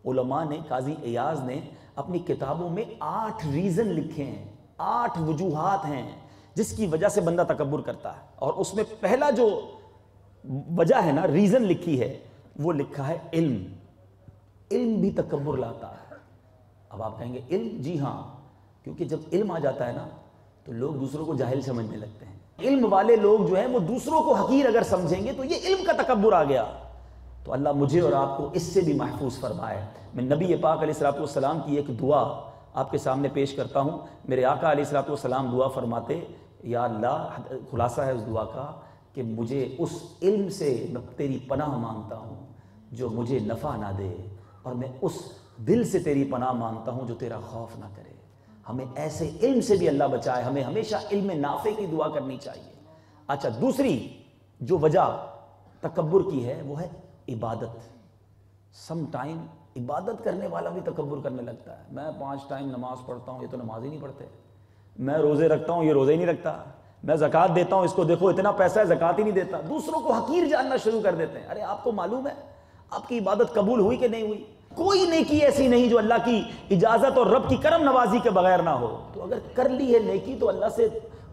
Speaker 1: علماء نے, قاضی ایاز نے اپنی کتابوں میں 8 ریزن لکھے ہیں, 8 وجوہات ہیں جس کی وجہ سے بندہ تکبر کرتا ہے. اور اس میں پہلا جو وجہ ہے نا, ریزن لکھی ہے, وہ لکھا ہے علم. علم بھی تکبر لاتا ہے. اب آپ کہیں گے علم, جی ہاں, کیونکہ جب علم آ جاتا ہے نا تو لوگ دوسروں کو جاہل سمجھنے لگتے ہیں. علم والے لوگ جو ہیں وہ دوسروں کو حقیر اگر سمجھیں گے تو یہ علم کا تکبر آ گیا. تو اللہ مجھے اور آپ کو اس سے بھی محفوظ فرمائے. میں نبی پاک علیہ الصلوۃ والسلام کی ایک دعا آپ کے سامنے پیش کرتا ہوں. میرے آقا علیہ الصلوۃ والسلام دعا فرماتے, یا اللہ, خلاصہ ہے اس دعا کا کہ مجھے اس علم سے میں تیری پناہ مانگتا ہوں جو مجھے نفع نہ دے, اور میں اس دل سے تیری پناہ مانگتا ہوں جو تیرا خوف نہ کرے. ہمیں ایسے علم سے بھی اللہ بچائے. ہمیں ہمیشہ علم نافع کی دعا کرنی چاہیے. اچھا, دوسری جو وجہ تکبر کی ہے وہ ہے عبادت. سم ٹائم عبادت کرنے والا بھی تکبر کرنے لگتا ہے. میں 5 ٹائم نماز پڑھتا ہوں, یہ تو نماز ہی نہیں پڑھتے. میں روزے رکھتا ہوں, یہ روزے ہی نہیں رکھتا. میں زکوٰۃ دیتا ہوں, اس کو دیکھو اتنا پیسہ ہے, زکوٰۃ ہی نہیں دیتا. دوسروں کو حقیر جاننا شروع کر دیتے ہیں. ارے آپ کو معلوم ہے آپ کی عبادت قبول ہوئی کہ نہیں ہوئی؟ کوئی نیکی ایسی نہیں جو اللہ کی اجازت اور رب کی کرم نوازی کے بغیر نہ ہو. تو اگر کر لی ہے نیکی تو اللہ سے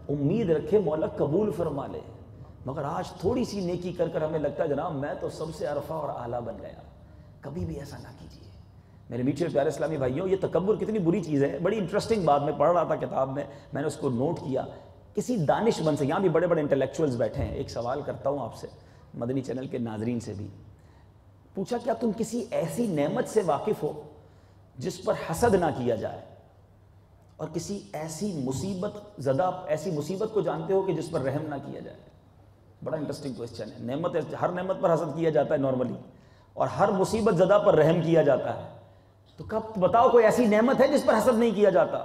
Speaker 1: امید رکھے مولا قبول فرما لے. مگر آج تھوڑی سی نیکی کر کر ہمیں لگتا ہے جناب میں تو سب سے عرفہ اور اعلیٰ بن گیا. کبھی بھی ایسا نہ کیجیے میرے میٹھے پیارے اسلامی بھائیوں. یہ تکبر کتنی بری چیز ہے. بڑی انٹرسٹنگ بات میں پڑھ رہا تھا کتاب میں نے اس کو نوٹ کیا. کسی دانش مند سے, یہاں بھی بڑے بڑے انٹلیکچوئلز بیٹھے ہیں, ایک سوال کرتا ہوں آپ سے, مدنی چینل کے ناظرین سے بھی. پوچھا کیا تم کسی ایسی نعمت سے واقف ہو جس پر حسد نہ کیا جائے, اور کسی ایسی مصیبت زدہ ایسی مصیبت کو جانتے ہو کہ جس پر رحم نہ کیا جائے؟ بڑا انٹرسٹنگ کوسچن ہے. نعمت, ہر نعمت پر حسد کیا جاتا ہے نارملی, اور ہر مصیبت زدہ پر رحم کیا جاتا ہے. تو کب بتاؤ کوئی ایسی نعمت ہے جس پر حسد نہیں کیا جاتا؟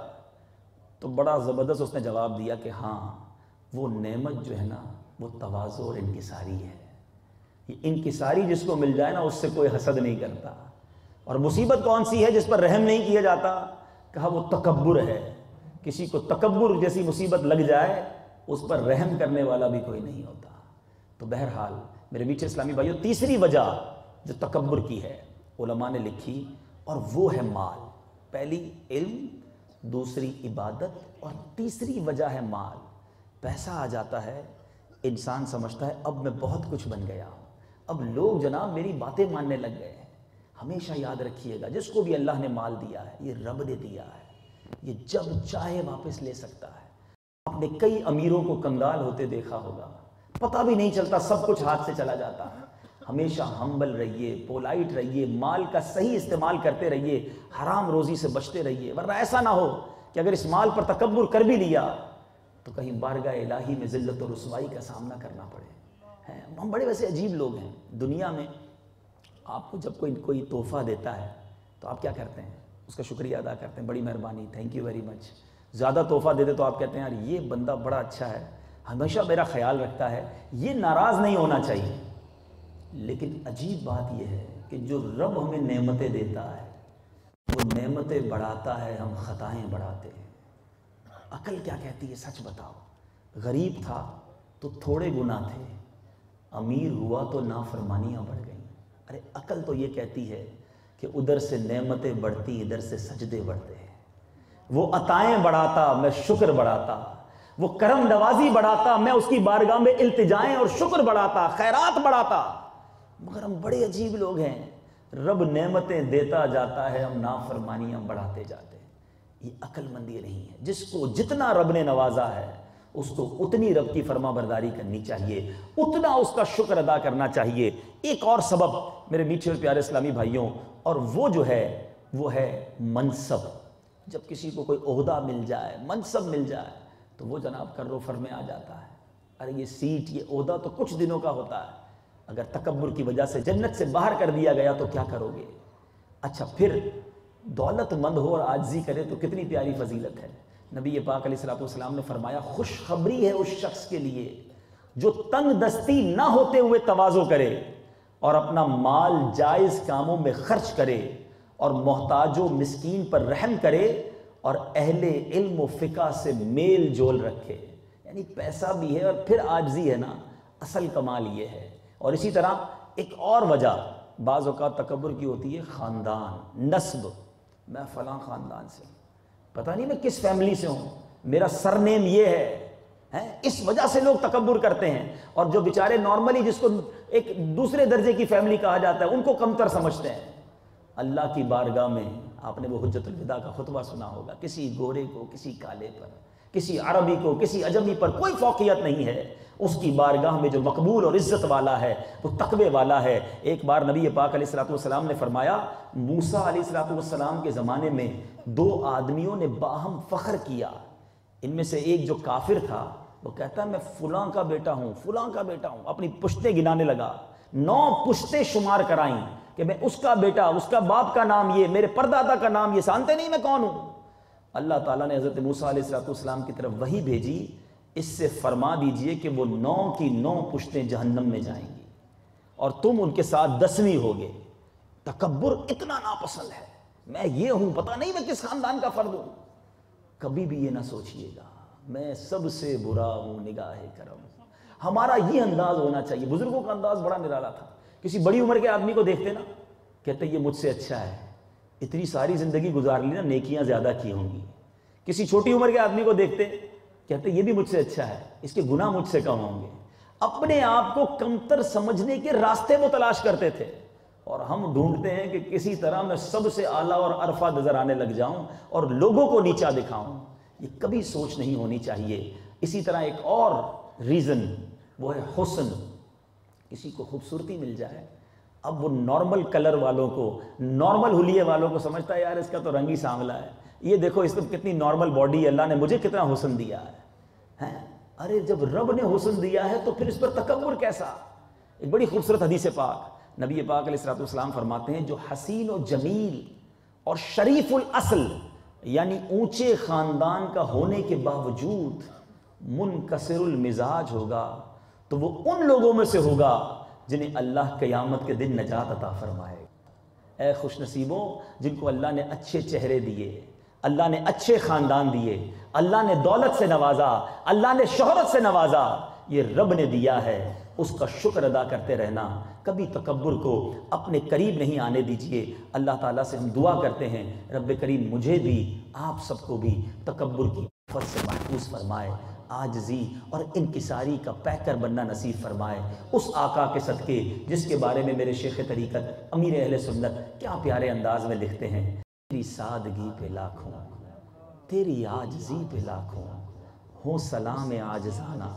Speaker 1: تو بڑا زبردست اس نے جواب دیا کہ ہاں, وہ نعمت جو ہے نا وہ تواضع اور انکساری ہے. یہ انکساری جس کو مل جائے نا اس سے کوئی حسد نہیں کرتا. اور مصیبت کون سی ہے جس پر رحم نہیں کیا جاتا؟ کہا وہ تکبر ہے. کسی کو تکبر جیسی مصیبت لگ جائے اس پر رحم کرنے والا بھی کوئی نہیں ہوتا. تو بہرحال میرے میٹھے اسلامی بھائیوں, تیسری وجہ جو تکبر کی ہے علماء نے لکھی, اور وہ ہے مال. پہلی علم, دوسری عبادت, اور تیسری وجہ ہے مال. پیسہ آ جاتا ہے, انسان سمجھتا ہے اب میں بہت کچھ بن گیا ہوں, اب لوگ جناب میری باتیں ماننے لگ گئے ہیں. ہمیشہ یاد رکھیے گا جس کو بھی اللہ نے مال دیا ہے یہ رب نے دیا ہے, یہ جب چاہے واپس لے سکتا ہے. آپ نے کئی امیروں کو کنگال ہوتے دیکھا ہوگا, پتہ بھی نہیں چلتا, سب کچھ ہاتھ سے چلا جاتا ہے. ہمیشہ ہمبل رہیے, پولائٹ رہیے, مال کا صحیح استعمال کرتے رہیے, حرام روزی سے بچتے رہیے. ورنہ ایسا نہ ہو کہ اگر اس مال پر تکبر کر بھی لیا تو کہیں بارگاہ الہی میں ذلت و رسوائی کا سامنا کرنا پڑے. ہم بڑے ویسے عجیب لوگ ہیں دنیا میں. آپ کو جب کوئی تحفہ دیتا ہے تو آپ کیا کرتے ہیں؟ اس کا شکریہ ادا کرتے ہیں, بڑی مہربانی, تھینک یو ویری مچ. زیادہ تحفہ دے دے تو آپ کہتے ہیں یار یہ بندہ بڑا اچھا ہے, ہمیشہ میرا خیال رکھتا ہے, یہ ناراض نہیں ہونا چاہیے. لیکن عجیب بات یہ ہے کہ جو رب ہمیں نعمتیں دیتا ہے وہ نعمتیں بڑھاتا ہے, ہم خطائیں بڑھاتے ہیں. عقل کیا کہتی ہے سچ بتاؤ؟ غریب تھا تو تھوڑے گناہ تھے, امیر ہوا تو نافرمانیاں بڑھ گئیں. ارے عقل تو یہ کہتی ہے کہ ادھر سے نعمتیں بڑھتی, ادھر سے سجدے بڑھتے ہیں. وہ عطائیں بڑھاتا, میں شکر بڑھاتا. وہ کرم نوازی بڑھاتا، میں اس کی بارگاہ میں التجائیں اور شکر بڑھاتا، خیرات بڑھاتا۔ مگر ہم بڑے عجیب لوگ ہیں، رب نعمتیں دیتا جاتا ہے، ہم نافرمانیاں بڑھاتے جاتے ہیں۔ یہ عقل مندی نہیں ہے۔ جس کو جتنا رب نے نوازا ہے اس کو اتنی رب کی فرما برداری کرنی چاہیے، اتنا اس کا شکر ادا کرنا چاہیے۔ ایک اور سبب میرے میٹھے اور پیارے اسلامی بھائیوں، اور وہ جو ہے وہ ہے منصب۔ جب کسی کو کوئی عہدہ مل جائے، منصب مل جائے، تو وہ جناب کر و فر میں آ جاتا ہے۔ ارے یہ سیٹ، یہ عہدہ تو کچھ دنوں کا ہوتا ہے، اگر تکبر کی وجہ سے جنت سے باہر کر دیا گیا تو کیا کرو گے؟ اچھا پھر دولت مند ہو اور عاجزی کرے تو کتنی پیاری فضیلت ہے۔ نبی پاک علیہ السلام نے فرمایا خوشخبری ہے اس شخص کے لیے جو تنگ دستی نہ ہوتے ہوئے تواضع کرے اور اپنا مال جائز کاموں میں خرچ کرے اور محتاج و مسکین پر رحم کرے اور اہل علم و فقہ سے میل جول رکھے۔ یعنی پیسہ بھی ہے اور پھر عاجزی ہے نا، اصل کمال یہ ہے۔ اور اسی طرح ایک اور وجہ بعض اوقات تکبر کی ہوتی ہے، خاندان، نسب۔ میں فلاں خاندان سے ہوں، پتہ نہیں میں کس فیملی سے ہوں، میرا سر نیم یہ ہے، اس وجہ سے لوگ تکبر کرتے ہیں۔ اور جو بیچارے نارملی جس کو ایک دوسرے درجے کی فیملی کہا جاتا ہے ان کو کمتر سمجھتے ہیں۔ اللہ کی بارگاہ میں آپ نے وہ حجت الوداع کا خطبہ سنا ہوگا، کسی گورے کو، کسی کالے پر، کسی عربی کو، کسی عجمی پر کوئی فوقیت نہیں ہے۔ اس کی بارگاہ میں جو مقبول اور عزت والا ہے وہ تقوی والا ہے۔ ایک بار نبی پاک علیہ السلام نے فرمایا موسیٰ علیہ السلام کے زمانے میں دو آدمیوں نے باہم فخر کیا۔ ان میں سے ایک جو کافر تھا وہ کہتا ہے میں فلاں کا بیٹا ہوں، فلاں کا بیٹا ہوں، اپنی پشتیں گنانے لگا، 9 پشتیں شمار کرائیں کہ میں اس کا بیٹا، اس کا باپ کا نام یہ، میرے پردادا کا نام یہ، جانتے نہیں میں کون ہوں؟ اللہ تعالیٰ نے حضرت موسیٰ علیہ السلام کی طرف وحی بھیجی، اس سے فرما دیجئے کہ وہ 9 کی 9 پشتیں جہنم میں جائیں گی اور تم ان کے ساتھ 10ویں ہوگے۔ تکبر اتنا ناپسند ہے، میں یہ ہوں، پتہ نہیں میں کس خاندان کا فرد ہوں۔ کبھی بھی یہ نہ سوچئے گا میں سب سے برا ہوں نگاہ کرم۔ ہمارا یہ انداز ہونا چاہیے۔ بزرگوں کا انداز بڑا نرالا تھا، کسی بڑی عمر کے آدمی کو دیکھتے نا، کہتے یہ مجھ سے اچھا ہے، اتنی ساری زندگی گزار لی نا، نیکیاں زیادہ کی ہوں گی۔ کسی چھوٹی عمر کے آدمی کو دیکھتے کہتے یہ بھی مجھ سے اچھا ہے، اس کے گناہ مجھ سے کم ہوں گے۔ اپنے آپ کو کمتر سمجھنے کے راستے وہ تلاش کرتے تھے، اور ہم ڈھونڈتے ہیں کہ کسی طرح میں سب سے اعلیٰ اور عرفہ نظر آنے لگ جاؤں اور لوگوں کو نیچا دکھاؤں۔ یہ کبھی سوچ نہیں ہونی چاہیے۔ اسی طرح ایک اور ریزن وہ ہے حسن۔ کسی کو خوبصورتی مل جائے، اب وہ نارمل کلر والوں کو، نارمل حلیے والوں کو سمجھتا ہے یار اس کا تو رنگ ہی سانولا ہے، یہ دیکھو اس میں کتنی نارمل باڈی ہے، اللہ نے مجھے کتنا حسن دیا ہے۔ ارے جب رب نے حسن دیا ہے تو پھر اس پر تکبر کیسا؟ ایک بڑی خوبصورت حدیث پاک، نبی پاک علیہ السلام فرماتے ہیں جو حسین و جمیل اور شریف الاصل یعنی اونچے خاندان کا ہونے کے باوجود منکسر المزاج ہوگا تو وہ ان لوگوں میں سے ہوگا جنہیں اللہ قیامت کے دن نجات عطا فرمائے۔ اے خوش نصیبوں جن کو اللہ نے اچھے چہرے دیے، اللہ نے اچھے خاندان دیے، اللہ نے دولت سے نوازا، اللہ نے شہرت سے نوازا، یہ رب نے دیا ہے، اس کا شکر ادا کرتے رہنا، کبھی تکبر کو اپنے قریب نہیں آنے دیجئے۔ اللہ تعالیٰ سے ہم دعا کرتے ہیں رب کریم مجھے بھی آپ سب کو بھی تکبر کی آفت سے محفوظ فرمائے، عاجزی اور انکساری کا پیکر بننا نصیب فرمائے، اس آقا کے صدقے جس کے بارے میں میرے شیخ طریقت امیر اہل سنت کیا پیارے انداز میں لکھتے ہیں، تیری سادگی پہ لاکھوں، تیری عاجزی پہ لاکھوں، ہو سلام عاجزانہ،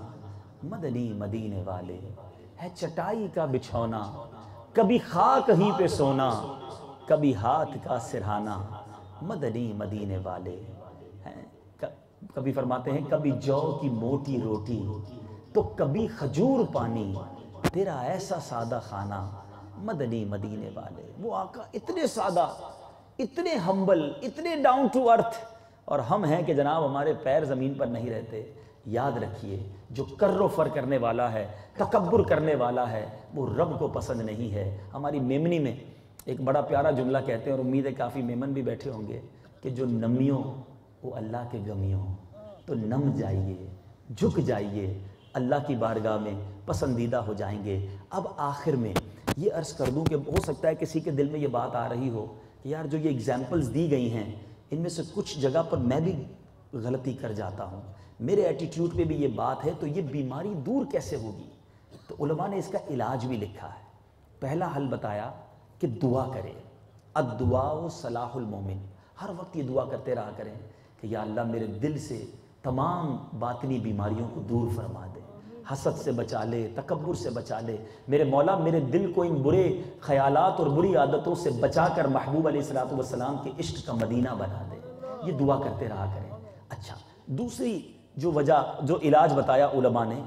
Speaker 1: مدنی مدینے والے ہے چٹائی کا بچھونا، کبھی خاک ہی پہ سونا، کبھی ہاتھ کا سرہانا، مدنی مدینے والے ہیں۔ کبھی فرماتے ہیں کبھی جو کی موٹی روٹی تو کبھی کھجور پانی، تیرا ایسا سادہ کھانا، مدنی مدینے والے۔ وہ آقا اتنے سادہ، اتنے ہمبل، اتنے ڈاؤن ٹو ارتھ، اور ہم ہیں کہ جناب ہمارے پیر زمین پر نہیں رہتے۔ یاد رکھیے جو کر و فر کرنے والا ہے، تکبر کرنے والا ہے، وہ رب کو پسند نہیں ہے۔ ہماری میمنی میں ایک بڑا پیارا جملہ کہتے ہیں، اور امید ہے کافی میمن بھی بیٹھے ہوں گے، کہ جو نمیوں وہ اللہ کے گمیوں، تو نم جائیے، جھک جائیے، اللہ کی بارگاہ میں پسندیدہ ہو جائیں گے۔ اب آخر میں یہ عرض کر دوں کہ ہو سکتا ہے کسی کے دل میں یہ بات آ رہی ہو کہ یار جو یہ ایگزامپلز دی گئی ہیں ان میں سے کچھ جگہ پر میں بھی غلطی کر جاتا ہوں، میرے ایٹیٹیوڈ پہ بھی یہ بات ہے، تو یہ بیماری دور کیسے ہوگی؟ تو علماء نے اس کا علاج بھی لکھا ہے۔ پہلا حل بتایا کہ دعا کرے، الدعاء صلاح المومن، ہر وقت یہ دعا کرتے رہا کریں کہ یا اللہ میرے دل سے تمام باطنی بیماریوں کو دور فرما دے، حسد سے بچا لے، تکبر سے بچا لے، میرے مولا میرے دل کو ان برے خیالات اور بری عادتوں سے بچا کر محبوب علیہ الصلوۃ والسلام کے عشق کا مدینہ بنا دے۔ یہ دعا کرتے رہا کریں۔ اچھا، دوسری جو وجہ، جو علاج بتایا علماء نے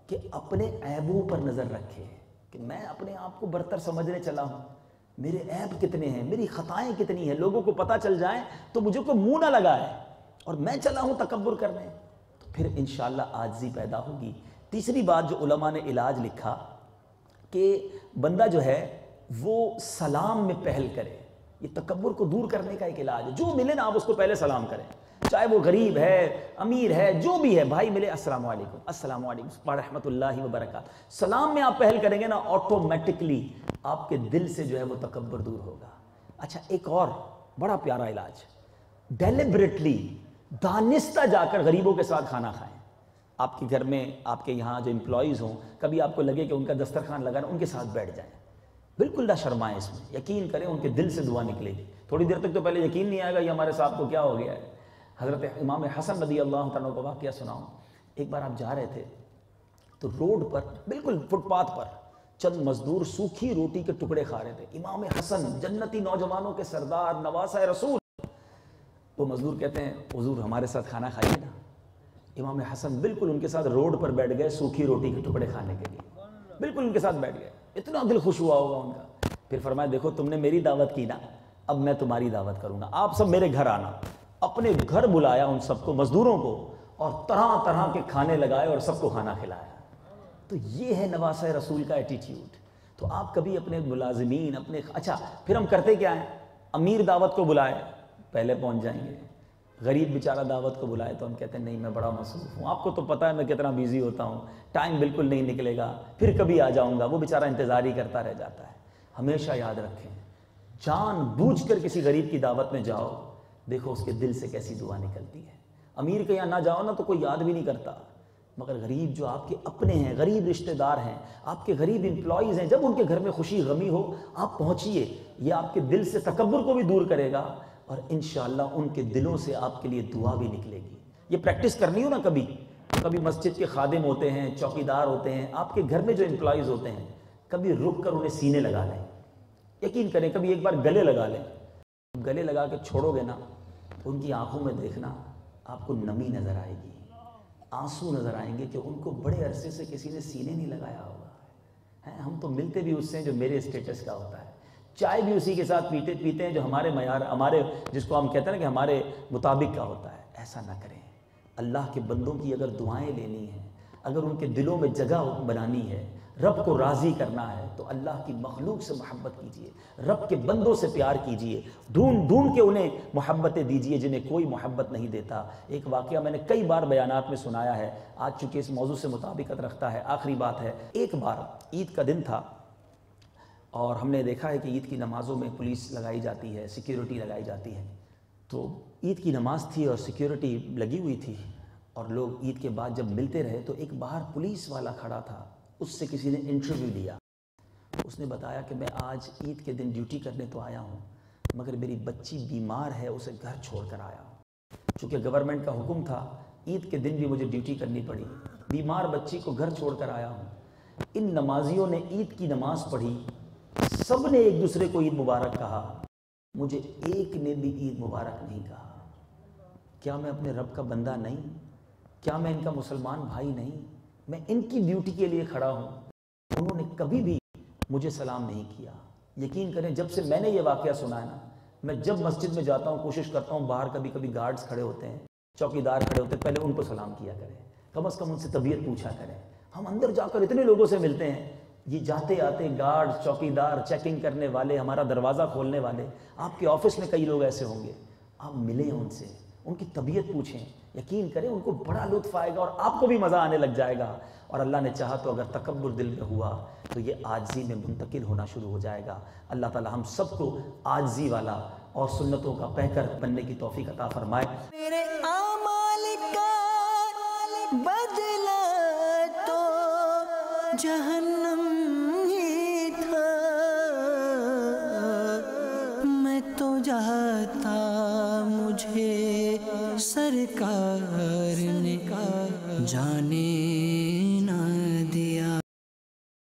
Speaker 1: کہ اپنے عیبوں پر نظر رکھے، کہ میں اپنے آپ کو برتر سمجھنے چلا ہوں، میرے عیب کتنے ہیں، میری خطائیں کتنی ہیں، لوگوں کو پتہ چل جائیں تو مجھے کوئی منہ نہ لگائے، اور میں چلا ہوں تکبر کرنے، تو پھر انشاءاللہ عاجزی پیدا ہوگی۔ تیسری بات جو علماء نے علاج لکھا کہ بندہ جو ہے وہ سلام میں پہل کرے، یہ تکبر کو دور کرنے کا ایک علاج ہے۔ جو ملے نا آپ اس کو پہلے سلام کریں، چاہے وہ غریب ہے، امیر ہے، جو بھی ہے، بھائی ملے السلام علیکم، السلام علیکم ورحمۃ اللہ وبرکاتہ، سلام میں آپ پہل کریں گے نا، آٹومیٹکلی آپ کے دل سے جو ہے وہ تکبر دور ہوگا۔ اچھا، ایک اور بڑا پیارا علاج، ڈیلیبریٹلی، دانستہ جا کر غریبوں کے ساتھ کھانا کھائیں۔ آپ کے گھر میں، آپ کے یہاں جو امپلائیز ہوں، کبھی آپ کو لگے کہ ان کا دسترخوان لگا نا، ان کے ساتھ بیٹھ جائیں، بالکل نہ شرمائیں اس میں، یقین کریں ان کے دل سے دعا نکلے گی۔ تھوڑی دیر تک تو پہلے یقین نہیں آئے گا یہ ہمارے ساتھ کو کیا ہو گیا ہے۔ حضرت امام حسن رضی اللہ عنہ کا واقعہ سناؤں۔ ایک بار آپ جا رہے تھے تو روڈ پر، بالکل فٹ پاتھ پر، چند مزدور سوکھی روٹی کے ٹکڑے کھا رہے تھے۔ امام حسن جنتی نوجوانوں کے سردار، نواسہ رسول، وہ مزدور کہتے ہیں حضور ہمارے ساتھ کھانا کھائیے نا۔ امام حسن بالکل ان کے ساتھ روڈ پر بیٹھ گئے سوکھی روٹی کے ٹکڑے کھانے کے لیے، بالکل ان کے ساتھ بیٹھ گئے، اتنا دل خوش ہوا ہوگا ان کا۔ پھر فرمایا دیکھو تم نے میری دعوت کی نا، اب میں تمہاری دعوت کروں گا، آپ سب میرے گھر آنا۔ اپنے گھر بلایا ان سب کو، مزدوروں کو، اور طرح طرح کے کھانے لگائے اور سب کو کھانا کھلایا۔ تو یہ ہے نواسہ رسول کا ایٹیٹیوڈ۔ تو آپ کبھی اپنے ملازمین، اپنے، اچھا پھر ہم کرتے کیا ہیں، امیر دعوت کو بلائے پہلے پہنچ جائیں گے، غریب بیچارہ دعوت کو بلائے تو ہم کہتے ہیں نہیں میں بڑا مصروف ہوں، آپ کو تو پتہ ہے میں کتنا بیزی ہوتا ہوں، ٹائم بالکل نہیں نکلے گا، پھر کبھی آ جاؤں گا، وہ بیچارہ انتظار ہی کرتا رہ جاتا ہے۔ ہمیشہ یاد رکھیں، جان بوجھ کر کسی غریب کی دعوت میں جاؤ، دیکھو اس کے دل سے کیسی دعا نکلتی ہے۔ امیر کے یہاں نہ جاؤ نا تو کوئی یاد بھی نہیں کرتا، مگر غریب جو آپ کے اپنے ہیں، غریب رشتہ دار ہیں، آپ کے غریب امپلائیز ہیں، جب ان کے گھر میں خوشی غمی ہو آپ پہنچیے، یہ آپ کے دل سے تکبر کو بھی دور کرے گا، اور انشاءاللہ ان کے دلوں سے آپ کے لیے دعا بھی نکلے گی۔ یہ پریکٹس کرنی ہو نا، کبھی مسجد کے خادم ہوتے ہیں، چوکیدار ہوتے ہیں، آپ کے گھر میں جو امپلائیز ہوتے ہیں، کبھی رک کر انہیں سینے لگا لیں، یقین کریں کبھی ایک بار گلے لگا لیں، گلے لگا کے چھوڑو گے نا، ان کی آنکھوں میں دیکھنا آپ کو نمی نظر آئے گی، آنسو نظر آئیں گے کہ ان کو بڑے عرصے سے کسی نے سینے نہیں لگایا ہوگا۔ ہم تو ملتے بھی اس سے جو میرے اسٹیٹس کا ہوتا ہے، چائے بھی اسی کے ساتھ پیتے ہیں جو ہمارے معیار، ہمارے جس کو ہم کہتے ہیں نا کہ ہمارے مطابق کا ہوتا ہے۔ ایسا نہ کریں۔ اللہ کے بندوں کی اگر دعائیں لینی ہیں، اگر ان کے دلوں میں جگہ بنانی ہے، رب کو راضی کرنا ہے، تو اللہ کی مخلوق سے محبت کیجئے، رب کے بندوں سے پیار کیجئے، ڈھونڈ ڈھونڈ کے انہیں محبتیں دیجئے جنہیں کوئی محبت نہیں دیتا۔ ایک واقعہ میں نے کئی بار بیانات میں سنایا ہے، آج چونکہ اس موضوع سے مطابقت رکھتا ہے، آخری بات ہے۔ ایک بار عید کا دن تھا اور ہم نے دیکھا ہے کہ عید کی نمازوں میں پولیس لگائی جاتی ہے، سیکیورٹی لگائی جاتی ہے، تو عید کی نماز تھی اور سیکیورٹی لگی ہوئی تھی، اور لوگ عید کے بعد جب ملتے رہے تو ایک باہر پولیس والا کھڑا تھا، اس سے کسی نے انٹرویو لیا، اس نے بتایا کہ میں آج عید کے دن ڈیوٹی کرنے تو آیا ہوں، مگر میری بچی بیمار ہے، اسے گھر چھوڑ کر آیا ہوں، چونکہ گورنمنٹ کا حکم تھا عید کے دن بھی مجھے ڈیوٹی کرنی پڑی، بیمار بچی کو گھر چھوڑ کر آیا ہوں۔ ان نمازیوں نے عید کی نماز پڑھی، سب نے ایک دوسرے کو عید مبارک کہا، مجھے ایک نے بھی عید مبارک نہیں کہا۔ کیا میں اپنے رب کا بندہ نہیں؟ کیا میں ان کا مسلمان بھائی نہیں؟ میں ان کی ڈیوٹی کے لیے کھڑا ہوں، انہوں نے کبھی بھی مجھے سلام نہیں کیا۔ یقین کریں جب سے میں نے یہ واقعہ سنا ہے نا، میں جب مسجد میں جاتا ہوں کوشش کرتا ہوں، باہر کبھی کبھی گارڈز کھڑے ہوتے ہیں، چوکیدار کھڑے ہوتے ہیں، پہلے ان کو سلام کیا کریں، کم از کم ان سے طبیعت پوچھا کریں۔ ہم اندر جا کر اتنے لوگوں سے ملتے ہیں، یہ جاتے آتے گارڈ، چوکیدار، چیکنگ کرنے والے، ہمارا دروازہ کھولنے والے، آپ کے آفس میں کئی لوگ ایسے ہوں گے، آپ ملیں ان سے، ان کی طبیعت پوچھیں، یقین کریں ان کو بڑا لطف آئے گا اور آپ کو بھی مزہ آنے لگ جائے گا، اور اللہ نے چاہا تو اگر تکبر دل میں ہوا تو یہ عاجزی میں منتقل ہونا شروع ہو جائے گا۔ اللہ تعالی ہم سب کو عاجزی والا اور سنتوں کا پیکر بننے کی توفیق عطا فرمائے۔
Speaker 2: میرے اعمال کا بدلا تو جہنم ہی تھا، میں تو جاتا مجھے سرکار نے جانے